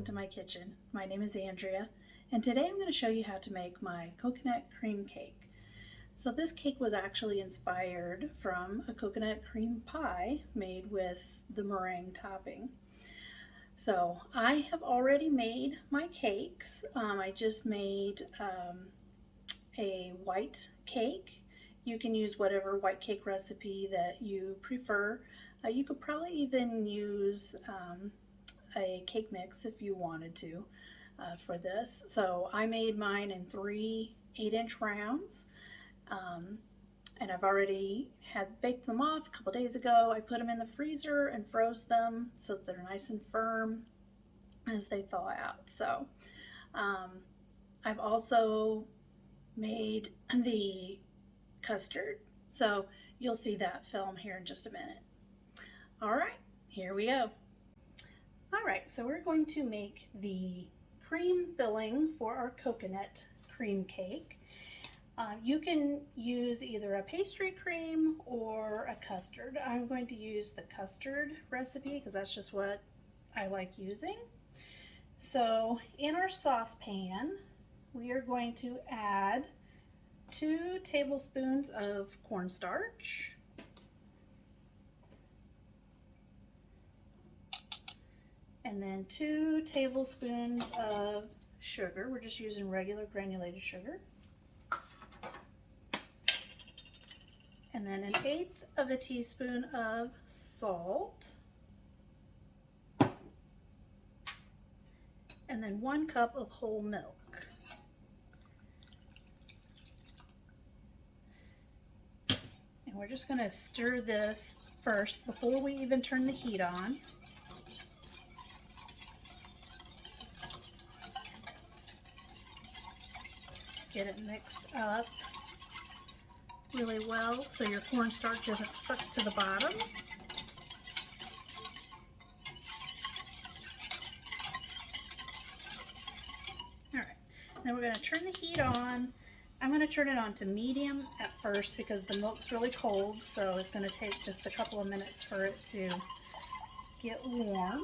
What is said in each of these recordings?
to my kitchen. My name is Andrea, and today I'm going to show you how to make my coconut cream cake. So this cake was actually inspired from a coconut cream pie made with the meringue topping. So I have already made my cakes. I just made a white cake. You can use whatever white cake recipe that you prefer. You could probably even use a cake mix if you wanted to for this. So I made mine in three 8-inch rounds. And I've already had baked them off a couple days ago. I put them in the freezer and froze them so that they're nice and firm as they thaw out. So I've also made the custard. So you'll see that film here in just a minute. All right, here we go. All right, so we're going to make the cream filling for our coconut cream cake. You can use either a pastry cream or a custard. I'm going to use the custard recipe because that's just what I like using. So in our saucepan, we are going to add 2 tablespoons of cornstarch, and then 2 tablespoons of sugar. We're just using regular granulated sugar. And then 1/8 of a teaspoon of salt. And then 1 cup of whole milk. And we're just going to stir this first before we even turn the heat on. Get it mixed up really well so your cornstarch isn't stuck to the bottom. All right, then we're going to turn the heat on. I'm going to turn it on to medium at first because the milk's really cold, so it's going to take just a couple of minutes for it to get warm.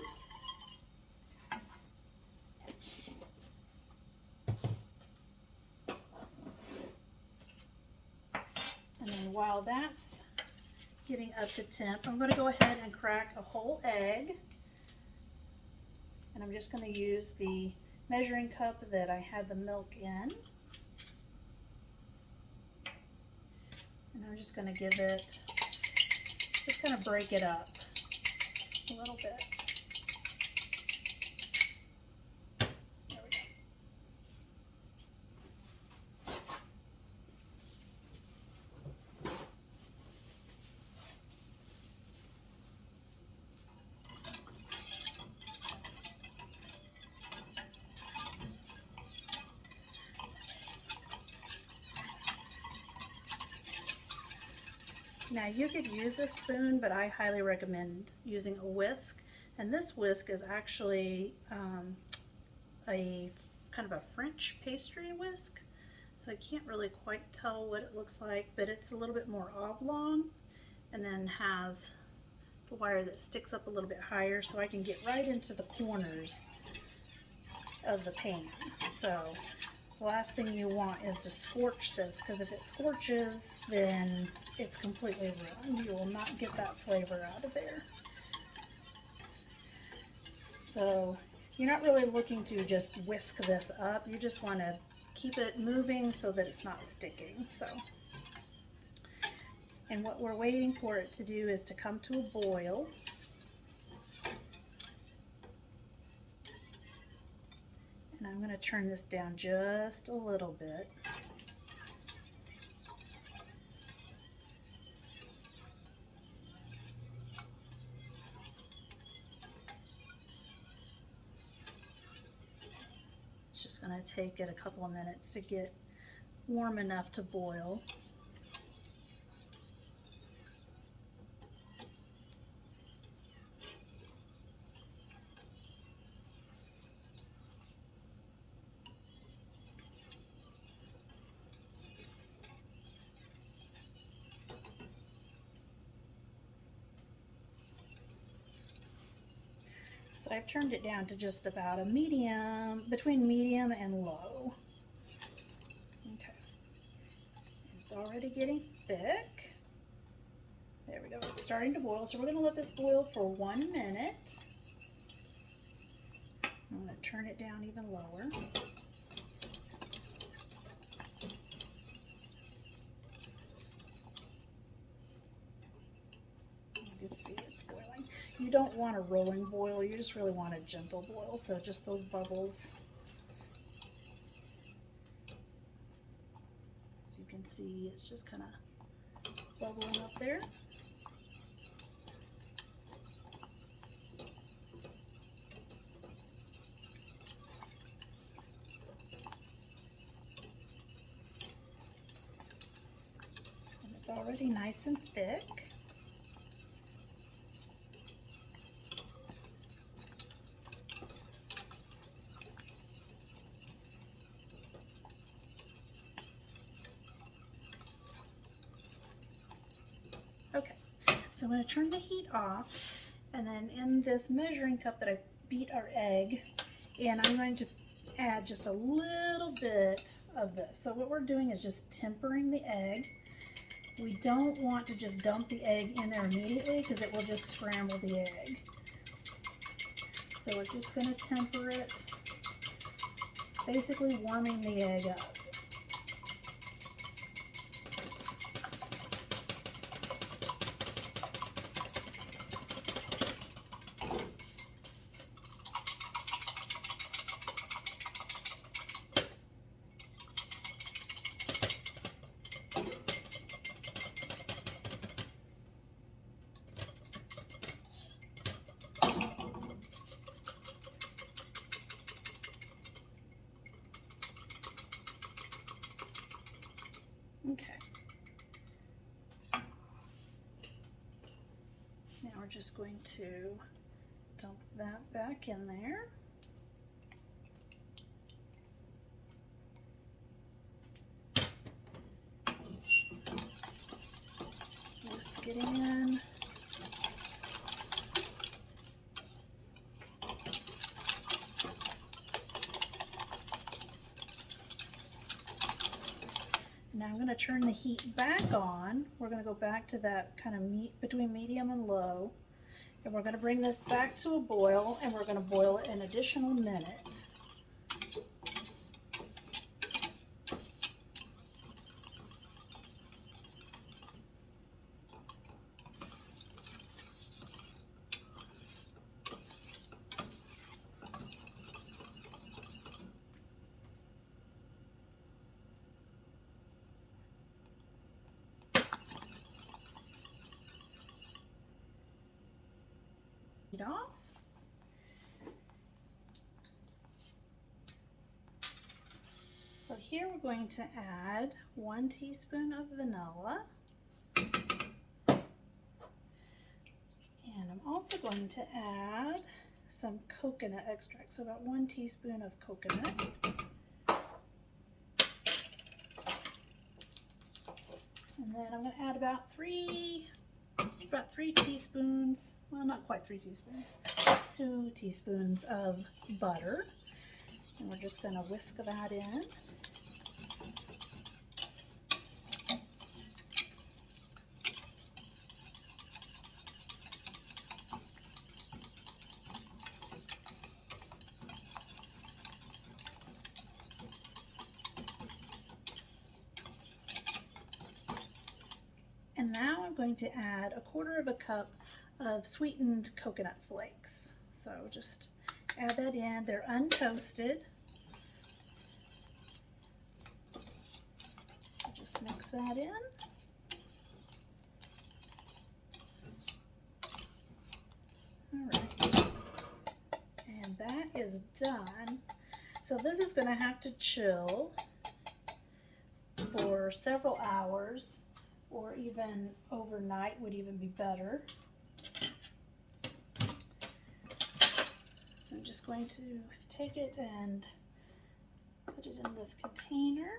And then while that's getting up to temp, I'm going to go ahead and crack a whole egg. And I'm just going to use the measuring cup that I had the milk in. And I'm just going to give it, just going to break it up a little bit. There we go. Now you could use a spoon, but I highly recommend using a whisk. And this whisk is actually a kind of a French pastry whisk. So I can't really quite tell what it looks like, but it's a little bit more oblong and then has the wire that sticks up a little bit higher so I can get right into the corners of the pan. So the last thing you want is to scorch this, because if it scorches, then it's completely ruined. You will not get that flavor out of there. So you're not really looking to just whisk this up. You just want to keep it moving so that it's not sticking. And what we're waiting for it to do is to come to a boil. And I'm going to turn this down just a little bit. It's just going to take it a couple of minutes to get warm enough to boil. I've turned it down to just about a medium, between medium and low. Okay, it's already getting thick. There we go, it's starting to boil, so we're going to let this boil for 1 minute. I'm going to turn it down even lower. You can see it's boiling. You don't want a rolling boil, you just really want a gentle boil, so just those bubbles. As you can see, it's just kind of bubbling up there. And it's already nice and thick. Okay, so I'm going to turn the heat off, and then in this measuring cup that I beat our egg, and I'm going to add just a little bit of this. So what we're doing is just tempering the egg. We don't want to just dump the egg in there immediately because it will just scramble the egg. So we're just going to temper it, basically warming the egg up. Okay. Now we're just going to dump that back in there. Whisk it in. Now I'm going to turn the heat back on. We're going to go back to that kind of between medium and low. And we're going to bring this back to a boil, and we're going to boil it an additional minute. Off. So here we're going to add 1 teaspoon of vanilla. And I'm also going to add some coconut extract, so about 1 teaspoon of coconut. And then I'm going to add about 3 teaspoons, well, not quite 3 teaspoons, 2 teaspoons of butter. And we're just going to whisk that in. And now I'm going to add 1/4 cup of sweetened coconut flakes. So just add that in. They're untoasted. So just mix that in. All right. And that is done. So this is going to have to chill for several hours, or even overnight would even be better. So I'm just going to take it and put it in this container.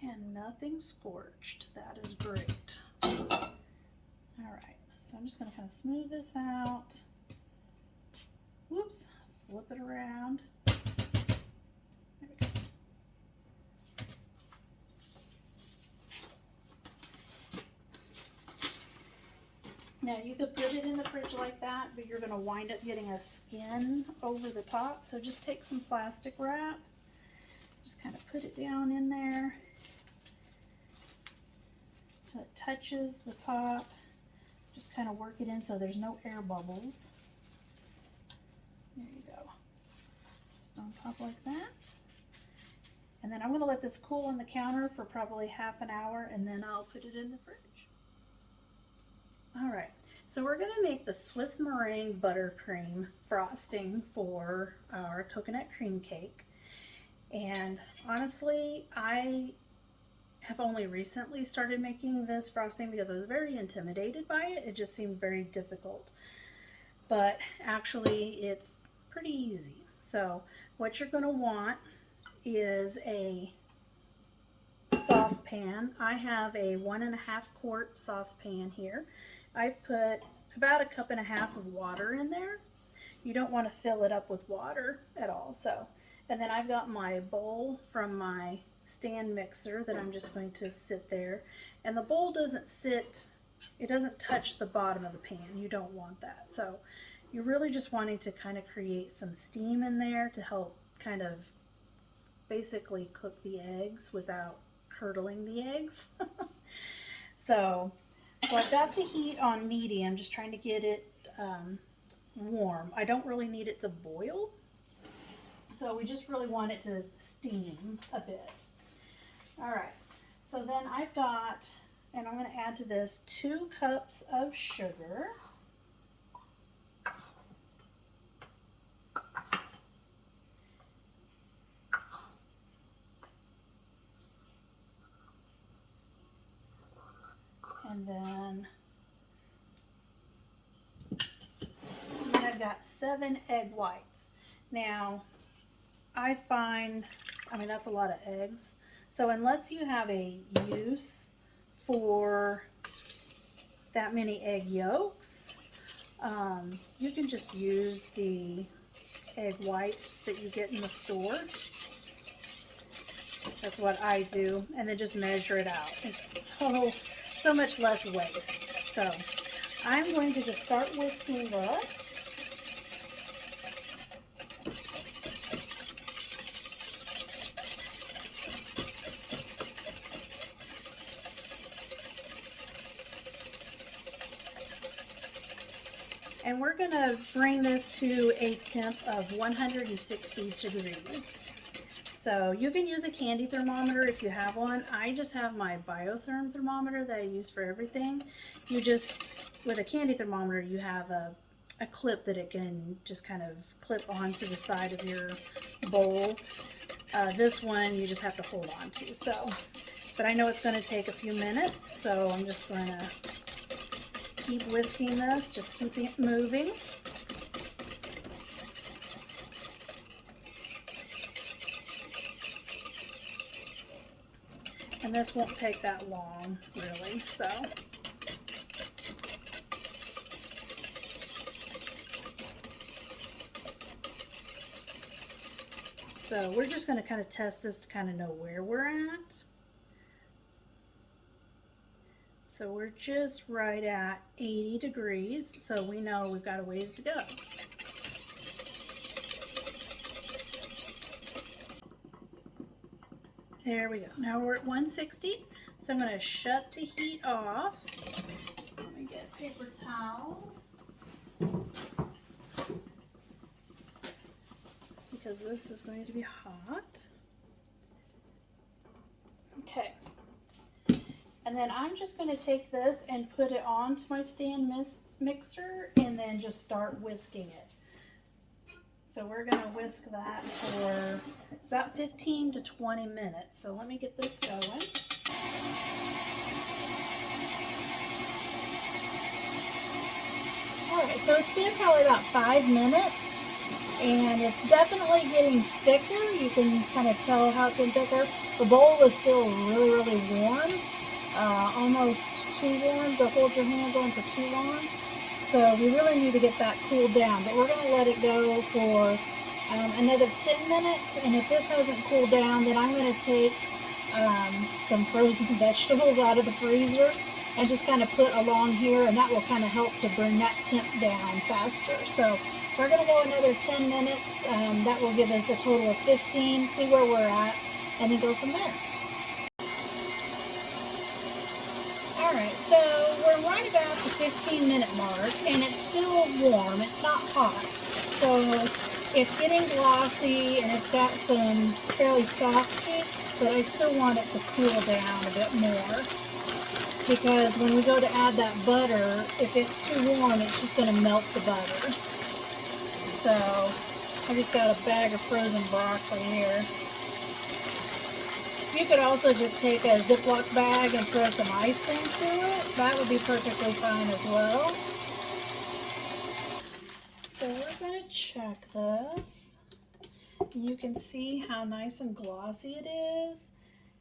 and nothing scorched. That is great. All right, so I'm just going to kind of smooth this out. Whoops, flip it around. There we go. Now you could put it in the fridge like that, but you're going to wind up getting a skin over the top. So just take some plastic wrap, just kind of put it down in there so it touches the top. Just kind of work it in so there's no air bubbles. There you go. Just on top like that. And then I'm going to let this cool on the counter for probably half an hour, and then I'll put it in the fridge. All right, so we're going to make the Swiss meringue buttercream frosting for our coconut cream cake. And honestly, I have only recently started making this frosting because I was very intimidated by it. It just seemed very difficult. But actually, it's pretty easy. So what you're going to want is a saucepan. I have a 1.5 quart saucepan here. I've put about 1.5 cups of water in there. You don't want to fill it up with water at all. So, and then I've got my bowl from my stand mixer that I'm just going to sit there. And the bowl doesn't sit, it doesn't touch the bottom of the pan. You don't want that. So you're really just wanting to kind of create some steam in there to help kind of basically cook the eggs without curdling the eggs. So I've got the heat on medium, just trying to get it warm. I don't really need it to boil, so we just really want it to steam a bit. All right, so then I've got, and I'm going to add to this 2 cups of sugar. And then I've got 7 egg whites. Now, I find, that's a lot of eggs. So unless you have a use for that many egg yolks, you can just use the egg whites that you get in the store. That's what I do. And then just measure it out. It's so much less waste. So I'm going to just start whisking this. And we're going to bring this to a temp of 160 degrees. So you can use a candy thermometer if you have one. I just have my Biotherm thermometer that I use for everything. You just, with a candy thermometer, you have a clip that it can just kind of clip onto the side of your bowl. This one you just have to hold on to. So, but I know it's going to take a few minutes, so I'm just going to keep whisking this, just keep it moving. And this won't take that long, really, so. So we're just going to kind of test this to kind of know where we're at. So we're just right at 80 degrees, so we know we've got a ways to go. There we go. Now we're at 160, so I'm going to shut the heat off. Let me get a paper towel, because this is going to be hot. Okay. And then I'm just going to take this and put it onto my stand mixer and then just start whisking it. So we're going to whisk that for about 15 to 20 minutes. So let me get this going. All right, so it's been probably about 5 minutes, and it's definitely getting thicker. You can kind of tell how it's getting thicker. The bowl is still really, really warm, almost too warm to hold your hands on for too long. So we really need to get that cooled down, but we're going to let it go for another 10 minutes, and if this hasn't cooled down, then I'm going to take some frozen vegetables out of the freezer and just kind of put along here, and that will kind of help to bring that temp down faster. So we're going to go another 10 minutes. That will give us a total of 15, see where we're at, and then go from there. Alright, so we're right about the 15-minute mark, and it's still warm. It's not hot. So it's getting glossy, and it's got some fairly soft peaks, but I still want it to cool down a bit more. Because when we go to add that butter, if it's too warm, it's just going to melt the butter. So I just got a bag of frozen broccoli here. You could also just take a Ziploc bag and throw some ice into it. That would be perfectly fine as well. So we're going to check this. You can see how nice and glossy it is.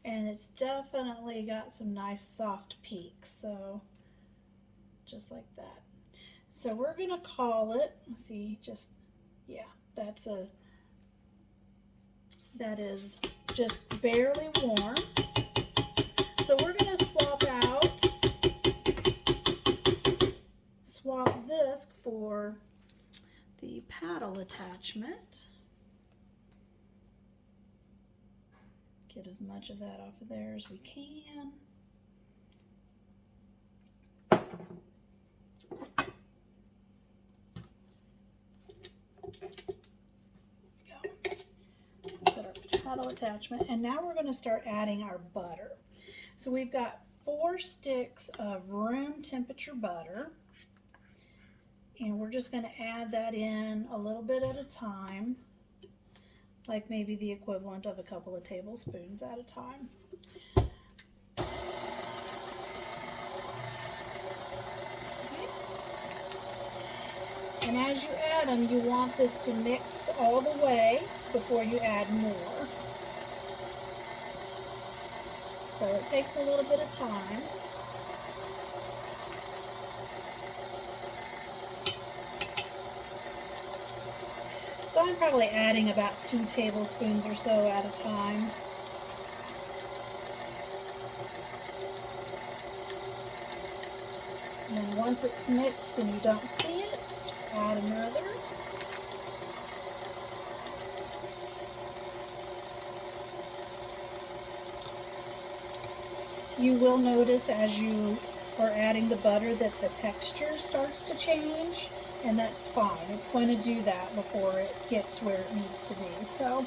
And it's definitely got some nice soft peaks. So just like that. So we're going to call it, let's see, just, yeah, that is just barely warm. So we're going to swap this for the paddle attachment. Get as much of that off of there as we can. Paddle attachment, and now we're going to start adding our butter. So we've got 4 sticks of room temperature butter, and we're just going to add that in a little bit at a time, like maybe the equivalent of a couple of tablespoons at a time. And as you add them, you want this to mix all the way before you add more. So it takes a little bit of time. So I'm probably adding about 2 tablespoons or so at a time. And then once it's mixed and you don't see it, just add another. You will notice as you are adding the butter that the texture starts to change, and that's fine. It's going to do that before it gets where it needs to be. So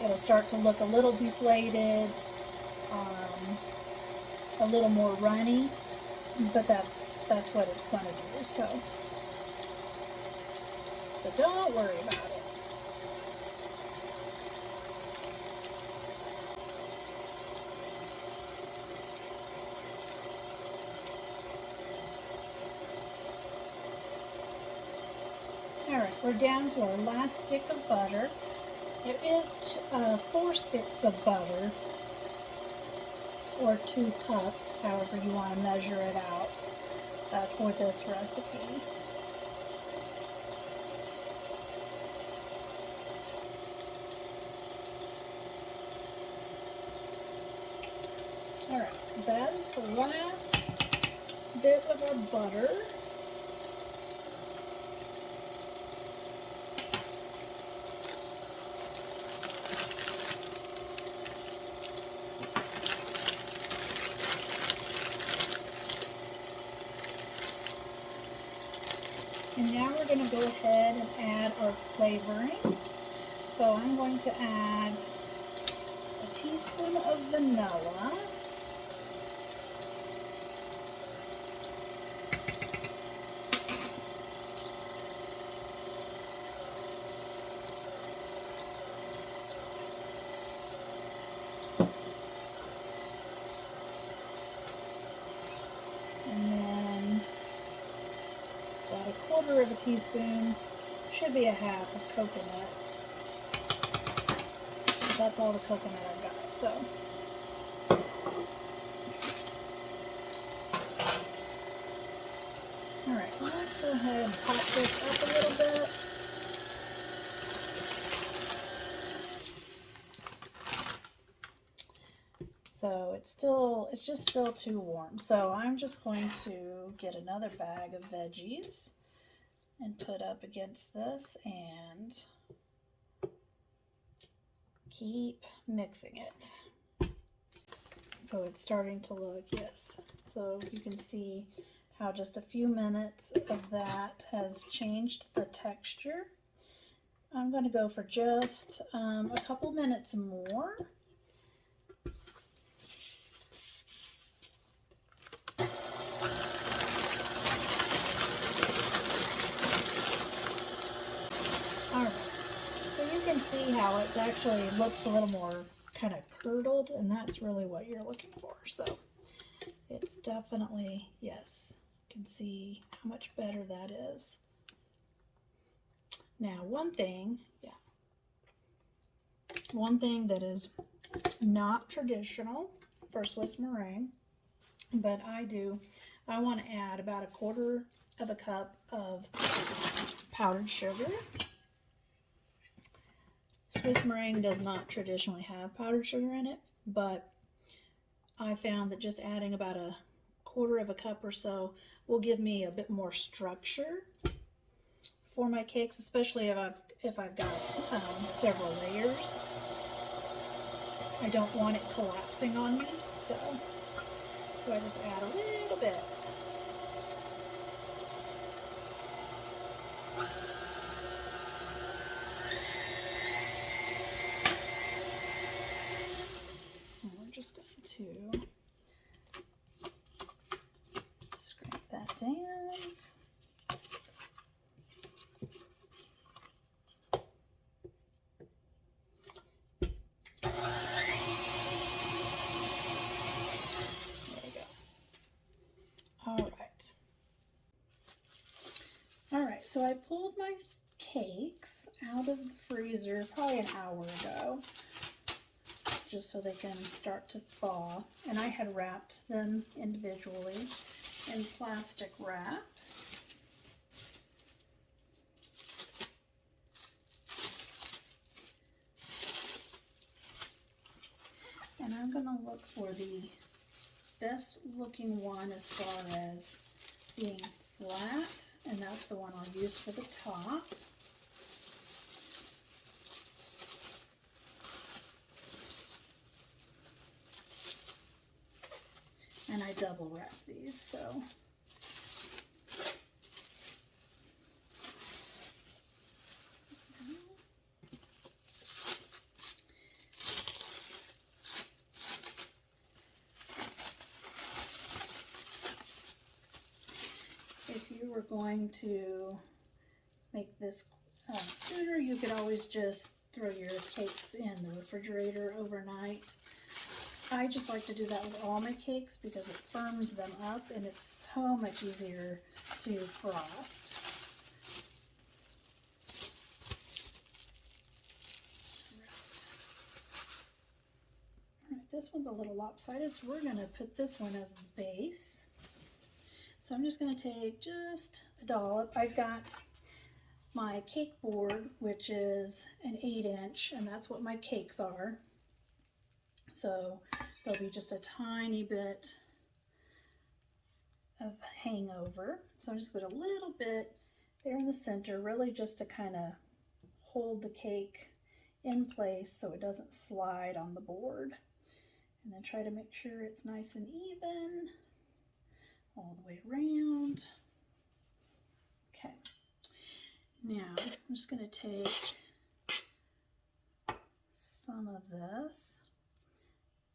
it'll start to look a little deflated, a little more runny, but that's what it's going to do. So don't worry about it. Alright, we're down to our last stick of butter. There is 4 sticks of butter, or 2 cups, however you want to measure it out for this recipe. Alright, that is the last bit of our butter. And now we're going to go ahead and add our flavoring. So I'm going to add a teaspoon of vanilla. And then about a quarter of a teaspoon should be a half of coconut. That's all the coconut I've got. So all right, well, let's go ahead and pop this up a little bit. So it's just still too warm. So I'm just going to get another bag of veggies and put up against this and keep mixing it. So it's starting to look, yes. So you can see how just a few minutes of that has changed the texture. I'm going to go for just a couple minutes more. Alright, so you can see how it actually looks a little more kind of curdled, and that's really what you're looking for. So it's definitely, yes, you can see how much better that is. Now one thing that is not traditional for Swiss meringue, but I want to add about 1/4 of a cup of powdered sugar. Swiss meringue does not traditionally have powdered sugar in it, but I found that just adding about 1/4 of a cup or so will give me a bit more structure for my cakes, especially if I've got several layers. I don't want it collapsing on me, so I just add a little bit. And we're just going to scrape that down. Alright, so I pulled my cakes out of the freezer probably an hour ago, just so they can start to thaw. And I had wrapped them individually in plastic wrap. And I'm going to look for the best looking one as far as being flat, and that's the one I'll use for the top. And I double wrap these, so if you were going to make this sooner, you could always just throw your cakes in the refrigerator overnight. I just like to do that with all my cakes because it firms them up and it's so much easier to frost. Alright, this one's a little lopsided, so we're going to put this one as the base. So I'm just going to take just a dollop. I've got my cake board, which is an 8-inch, and that's what my cakes are. So there'll be just a tiny bit of hangover. So I'm just going to put a little bit there in the center, really just to kind of hold the cake in place so it doesn't slide on the board. And then try to make sure it's nice and even all the way around. Okay. Now I'm just going to take some of this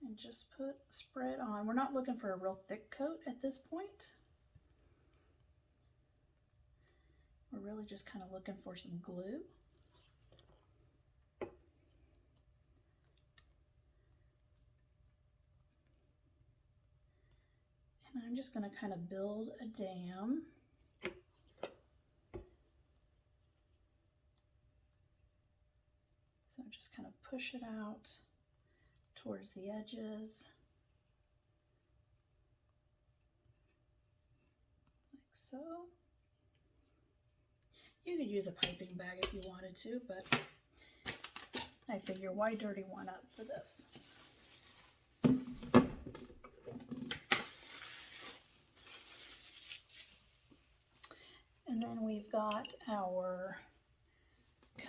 and just spread on. We're not looking for a real thick coat at this point. We're really just kind of looking for some glue. And I'm just going to kind of build a dam. kind of push it out towards the edges, like so. You could use a piping bag if you wanted to, but I figure why dirty one up for this? And then we've got our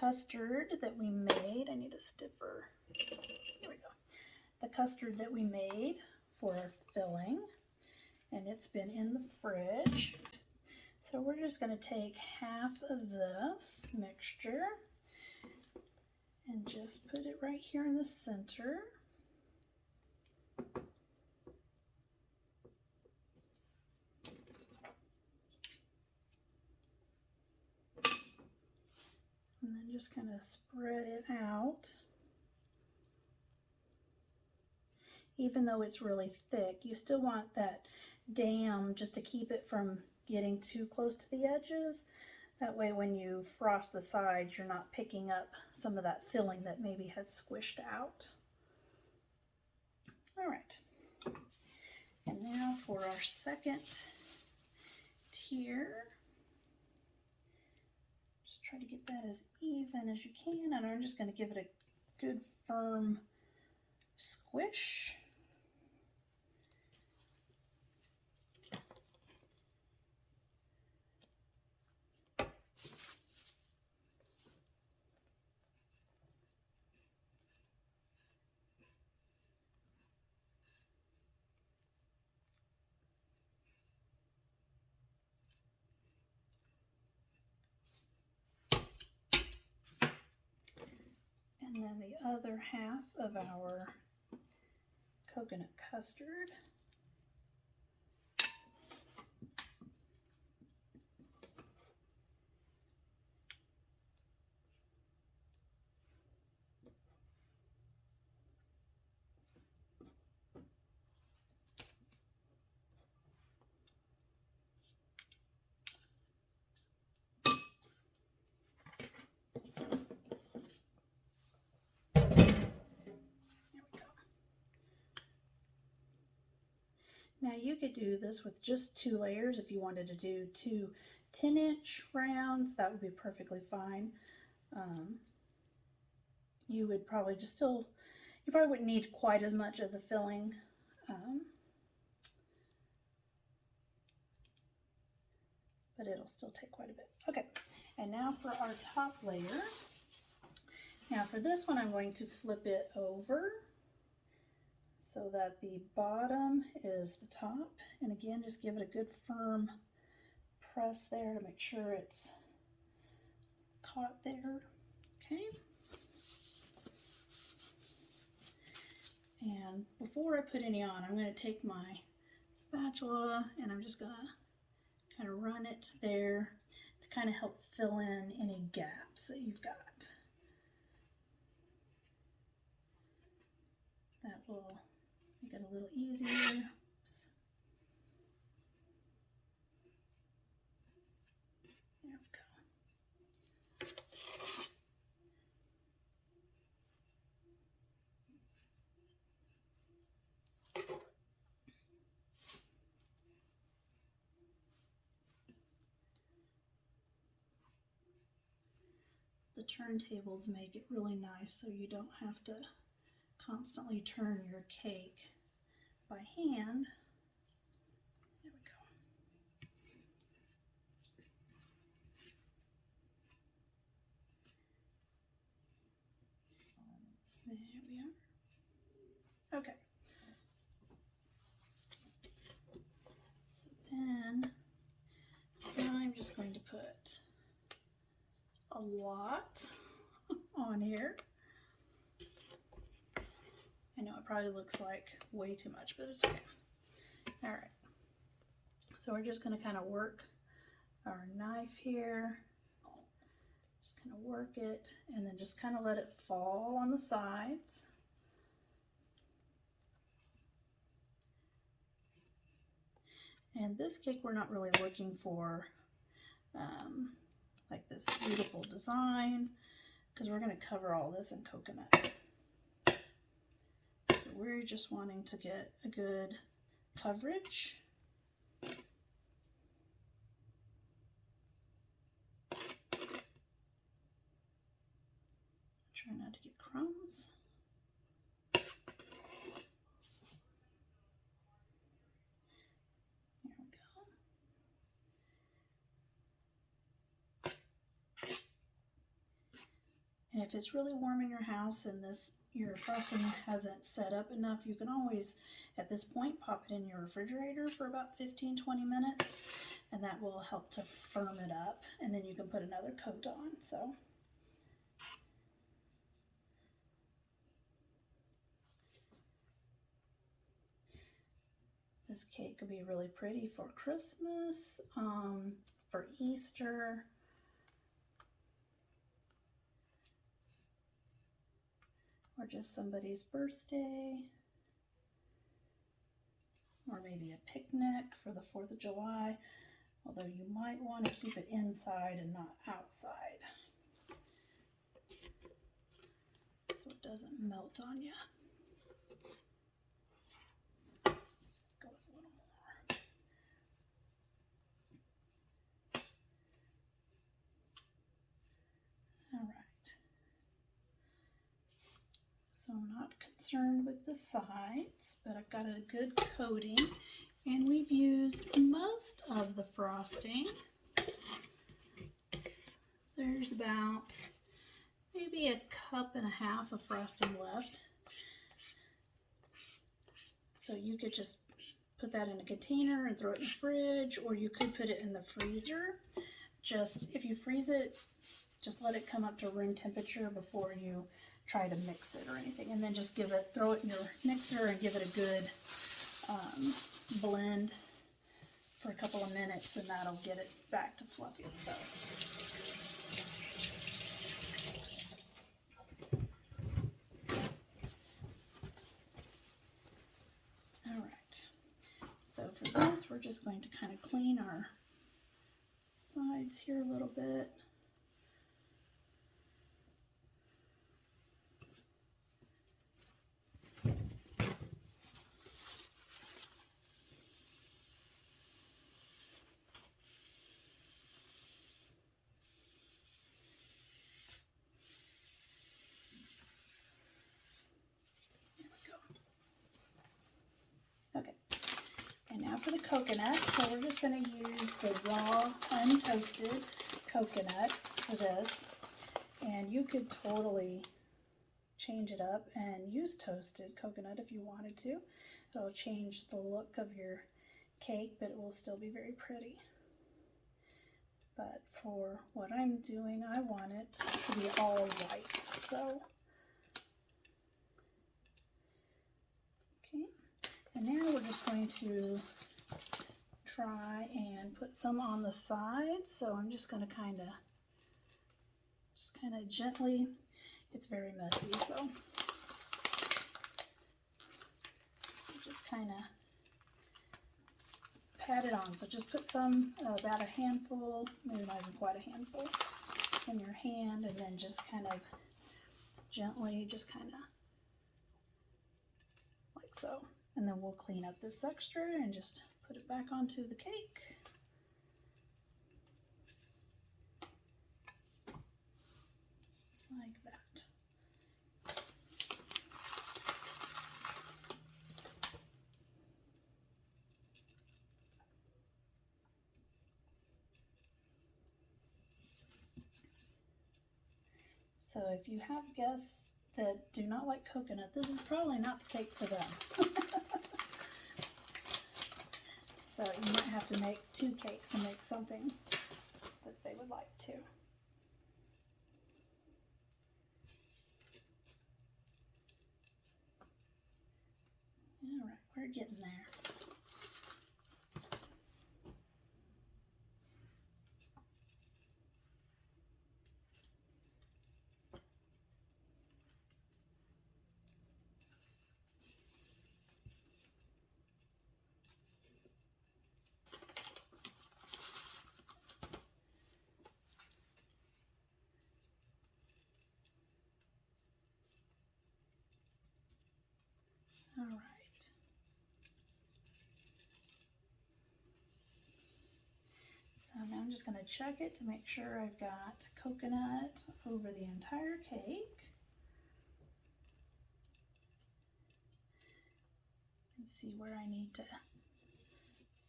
custard that we made. I need a stiffer. Here we go. The custard that we made for our filling, and it's been in the fridge. So we're just going to take half of this mixture and just put it right here in the center. And then just kind of spread it out. Even though it's really thick, you still want that dam just to keep it from getting too close to the edges. That way when you frost the sides, you're not picking up some of that filling that maybe has squished out. All right. And now for our second tier. Just try to get that as even as you can, and I'm just going to give it a good firm squish. And then the other half of our coconut custard. Now you could do this with just 2 layers. If you wanted to do 2 10-inch rounds, that would be perfectly fine. You would probably you probably wouldn't need quite as much of the filling. But it'll still take quite a bit. Okay, and now for our top layer. Now for this one, I'm going to flip it over so that the bottom is the top. And again, just give it a good firm press there to make sure it's caught there. Okay. And before I put any on, I'm going to take my spatula and I'm just going to kind of run it there to kind of help fill in any gaps that you've got. That will make it a little easier. Oops. There we go. The turntables make it really nice so you don't have to constantly turn your cake by hand. There we go. There we are. Okay. So then I'm just going to put a lot on here. I know it probably looks like way too much, but it's okay. All right. So we're just going to kind of work our knife here. Just kind of work it and then just kind of let it fall on the sides. And this cake, we're not really looking for like this beautiful design. because we're going to cover all this in coconut. So we're just wanting to get a good coverage. Try not to get crumbs. There we go. And if it's really warm in your house and your frosting hasn't set up enough, you can always, at this point, pop it in your refrigerator for about 15-20 minutes, and that will help to firm it up, and then you can put another coat on. So this cake could be really pretty for Christmas, for Easter, or just somebody's birthday, or maybe a picnic for the 4th of July, although you might want to keep it inside and not outside so it doesn't melt on you. Let's go with a little more. All right. So I'm not concerned with the sides, but I've got a good coating, and we've used most of the frosting. There's about maybe a cup and a half of frosting left. So you could just put that in a container and throw it in the fridge, or you could put it in the freezer. Just, if you freeze it, just let it come up to room temperature before you try to mix it or anything, and then just throw it in your mixer and give it a good blend for a couple of minutes, and that'll get it back to fluffy. So all right, so for this we're just going to kind of clean our sides here a little bit. Okay, and now for the coconut. So we're just going to use the raw, untoasted coconut for this. And you could totally change it up and use toasted coconut if you wanted to. It'll change the look of your cake, but it will still be very pretty. But for what I'm doing, I want it to be all white. So, okay. And now we're just going to try and put some on the sides. So I'm just going to kind of gently, it's very messy, so just kind of pat it on. So just put some, about a handful, maybe not even quite a handful, in your hand, and then just kind of gently, just kind of like so. And then we'll clean up this extra and just put it back onto the cake. Like that. So if you have guests that do not like coconut, this is probably not the cake for them. So you might have to make 2 cakes and make something that they would like too. All right, we're getting there. All right. So now I'm just going to check it to make sure I've got coconut over the entire cake. And see where I need to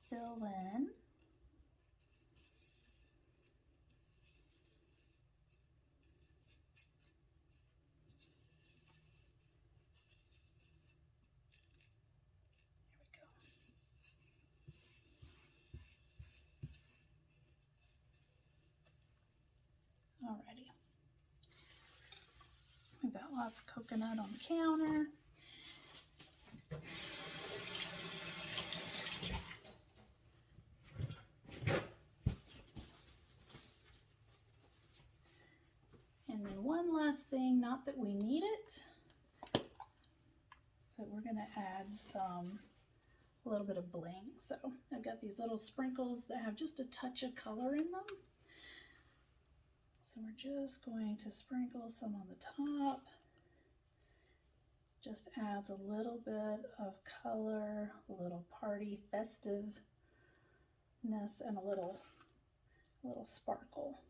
fill in. Alrighty. We've got lots of coconut on the counter. And then one last thing, not that we need it, but we're gonna add a little bit of bling. So I've got these little sprinkles that have just a touch of color in them. So we're just going to sprinkle some on the top. Just adds a little bit of color, a little party festiveness, and a little sparkle.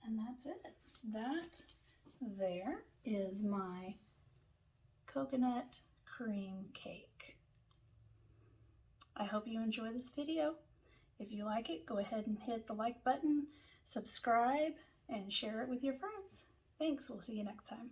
And that's it. That there is my coconut cream cake. I hope you enjoy this video. If you like it, go ahead and hit the like button, subscribe, and share it with your friends. Thanks. We'll see you next time.